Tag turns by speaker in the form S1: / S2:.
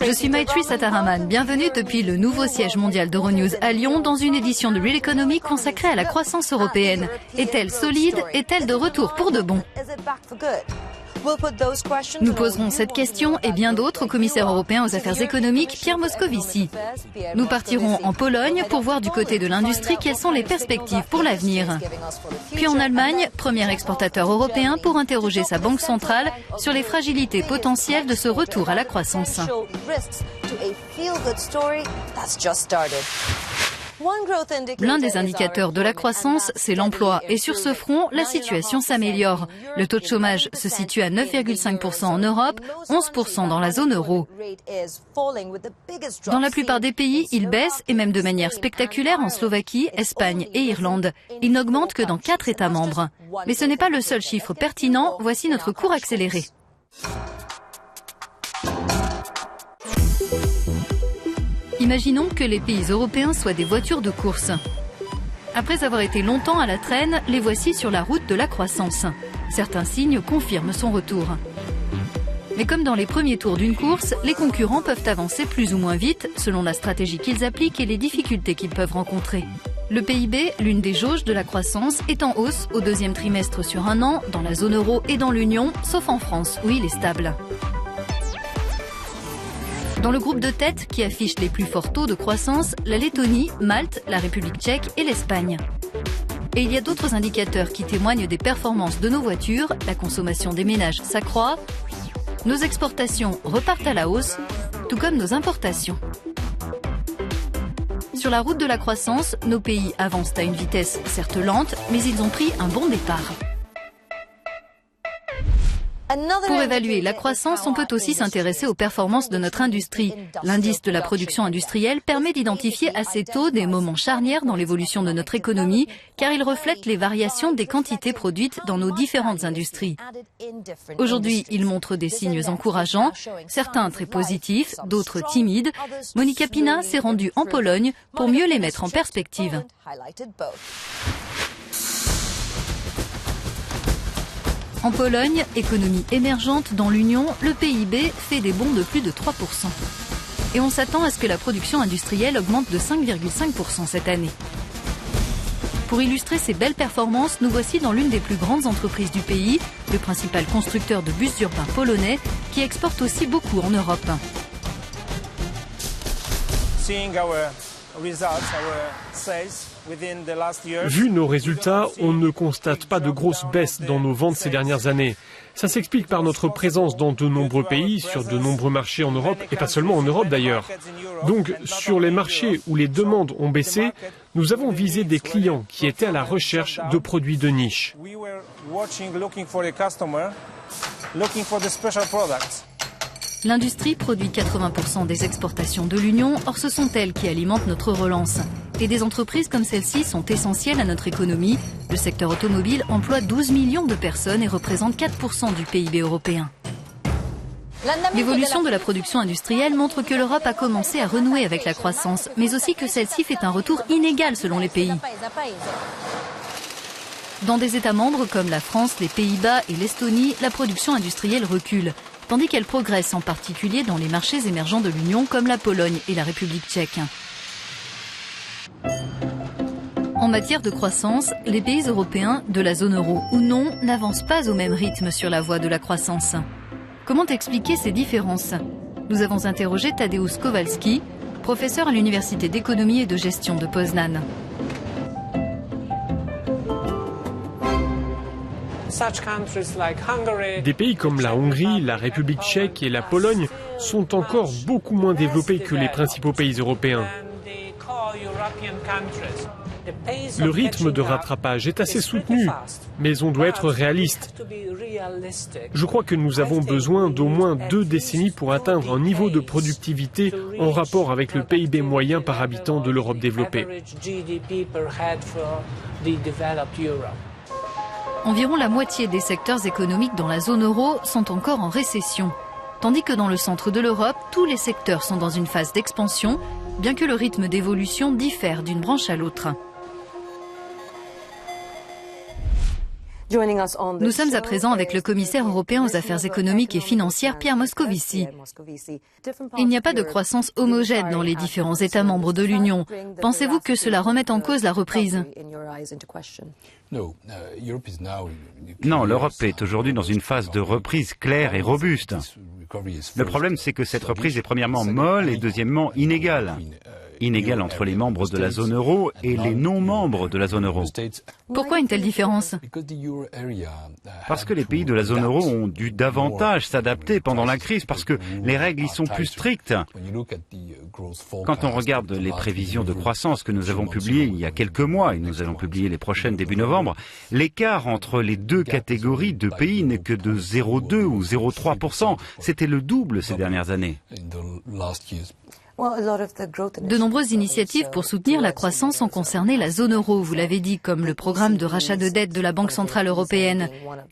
S1: Je suis Maitri Sataraman, bienvenue depuis le nouveau siège mondial d'Euronews à Lyon dans une édition de Real Economy consacrée à la croissance européenne. Est-elle solide? Est-elle de retour pour de bon? Nous poserons cette question et bien d'autres au commissaire européen aux affaires économiques, Pierre Moscovici. Nous partirons en Pologne pour voir du côté de l'industrie quelles sont les perspectives pour l'avenir. Puis en Allemagne, premier exportateur européen, pour interroger sa banque centrale sur les fragilités potentielles de ce retour à la croissance. L'un des indicateurs de la croissance, c'est l'emploi. Et sur ce front, la situation s'améliore. Le taux de chômage se situe à 9,5% en Europe, 11% dans la zone euro. Dans la plupart des pays, il baisse, et même de manière spectaculaire en Slovaquie, Espagne et Irlande. Il n'augmente que dans 4 États membres. Mais ce n'est pas le seul chiffre pertinent, voici notre cours accéléré. Imaginons que les pays européens soient des voitures de course. Après avoir été longtemps à la traîne, les voici sur la route de la croissance. Certains signes confirment son retour. Mais comme dans les premiers tours d'une course, les concurrents peuvent avancer plus ou moins vite selon la stratégie qu'ils appliquent et les difficultés qu'ils peuvent rencontrer. Le PIB, l'une des jauges de la croissance, est en hausse au deuxième trimestre sur un an, dans la zone euro et dans l'Union, sauf en France où il est stable. Dans le groupe de tête qui affiche les plus forts taux de croissance, la Lettonie, Malte, la République tchèque et l'Espagne. Et il y a d'autres indicateurs qui témoignent des performances de nos voitures, la consommation des ménages s'accroît, nos exportations repartent à la hausse, tout comme nos importations. Sur la route de la croissance, nos pays avancent à une vitesse certes lente, mais ils ont pris un bon départ. Pour évaluer la croissance, on peut aussi s'intéresser aux performances de notre industrie. L'indice de la production industrielle permet d'identifier assez tôt des moments charnières dans l'évolution de notre économie, car il reflète les variations des quantités produites dans nos différentes industries. Aujourd'hui, il montre des signes encourageants, certains très positifs, d'autres timides. Monika Pina s'est rendue en Pologne pour mieux les mettre en perspective. En Pologne, économie émergente dans l'Union, le PIB fait des bonds de plus de 3%. Et on s'attend à ce que la production industrielle augmente de 5,5% cette année. Pour illustrer ces belles performances, nous voici dans l'une des plus grandes entreprises du pays, le principal constructeur de bus urbains polonais, qui exporte aussi beaucoup en Europe.
S2: Vu nos résultats, on ne constate pas de grosses baisses dans nos ventes ces dernières années. Ça s'explique par notre présence dans de nombreux pays, sur de nombreux marchés en Europe, et pas seulement en Europe d'ailleurs. Donc, sur les marchés où les demandes ont baissé, nous avons visé des clients qui étaient à la recherche de produits de niche.
S1: L'industrie produit 80% des exportations de l'Union, or ce sont elles qui alimentent notre relance. Et des entreprises comme celle-ci sont essentielles à notre économie. Le secteur automobile emploie 12 millions de personnes et représente 4% du PIB européen. L'évolution de la production industrielle montre que l'Europe a commencé à renouer avec la croissance, mais aussi que celle-ci fait un retour inégal selon les pays. Dans des États membres comme la France, les Pays-Bas et l'Estonie, la production industrielle recule, tandis qu'elle progresse en particulier dans les marchés émergents de l'Union comme la Pologne et la République tchèque. En matière de croissance, les pays européens, de la zone euro ou non, n'avancent pas au même rythme sur la voie de la croissance. Comment expliquer ces différences? Nous avons interrogé Tadeusz Kowalski, professeur à l'Université d'économie et de gestion de Poznan.
S2: Des pays comme la Hongrie, la République tchèque et la Pologne sont encore beaucoup moins développés que les principaux pays européens. Le rythme de rattrapage est assez soutenu, mais on doit être réaliste. Je crois que nous avons besoin d'au moins 2 décennies pour atteindre un niveau de productivité en rapport avec le PIB moyen par habitant de l'Europe développée.
S1: Environ la moitié des secteurs économiques dans la zone euro sont encore en récession. Tandis que dans le centre de l'Europe, tous les secteurs sont dans une phase d'expansion, bien que le rythme d'évolution diffère d'une branche à l'autre. Nous sommes à présent avec le commissaire européen aux affaires économiques et financières, Pierre Moscovici. Il n'y a pas de croissance homogène dans les différents États membres de l'Union. Pensez-vous que cela remette en cause la reprise ?
S3: Non, l'Europe est aujourd'hui dans une phase de reprise claire et robuste. Le problème, c'est que cette reprise est premièrement molle et deuxièmement inégale. Inégale entre les membres de la zone euro et les non-membres de la zone euro.
S1: Pourquoi une telle différence ?
S3: Parce que les pays de la zone euro ont dû davantage s'adapter pendant la crise, parce que les règles y sont plus strictes. Quand on regarde les prévisions de croissance que nous avons publiées il y a quelques mois, et nous allons publier les prochaines début novembre, l'écart entre les deux catégories de pays n'est que de 0,2 ou 0,3%. C'était le double ces dernières années.
S1: De nombreuses initiatives pour soutenir la croissance ont concerné la zone euro, vous l'avez dit, comme le programme de rachat de dette de la Banque centrale européenne.